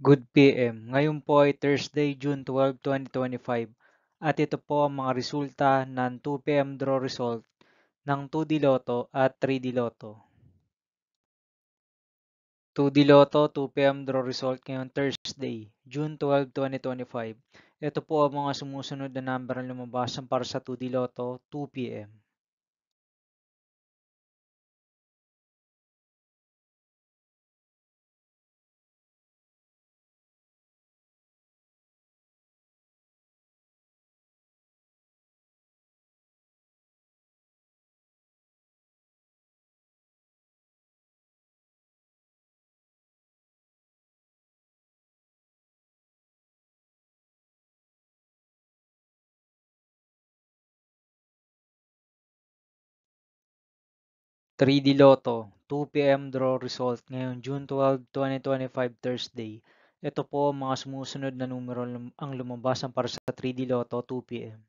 Good PM. Ngayon po ay Thursday, June 12, 2025 at ito po ang mga resulta ng 2 PM draw result ng 2D Lotto at 3D Lotto. 2D Lotto 2 PM draw result ngayong Thursday, June 12, 2025. Ito po ang mga sumusunod na number na lumabasan para sa 2D Lotto 2 PM. 3D Lotto 2 PM draw result ngayong June 12, 2025 Thursday. Ito po ang mga sumusunod na numero ang lumabasan para sa 3D Lotto 2 PM.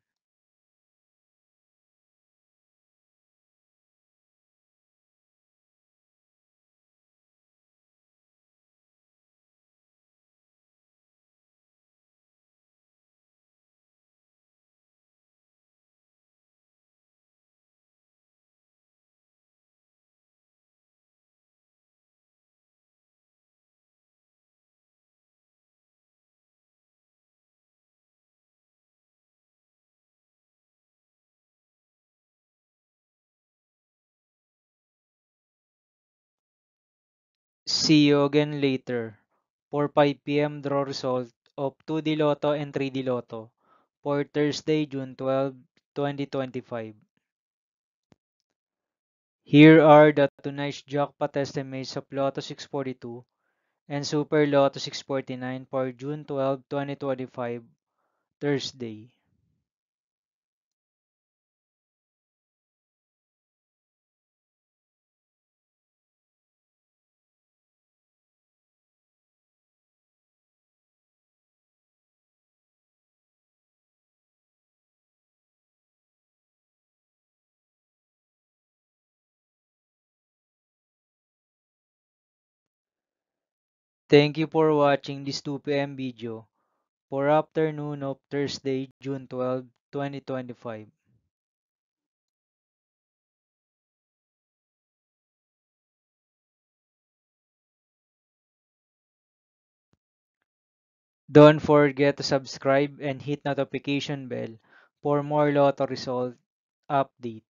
'See you again later' for 5 PM draw result of 2D Lotto and 3D Lotto for Thursday, June 12, 2025. Here are the tonight's jackpot estimates of Lotto 642 and Super Lotto 649 for June 12, 2025, Thursday. Thank you for watching this 2 PM video for afternoon of Thursday, June 12, 2025. Don't forget to subscribe and hit notification bell for more Lotto result update.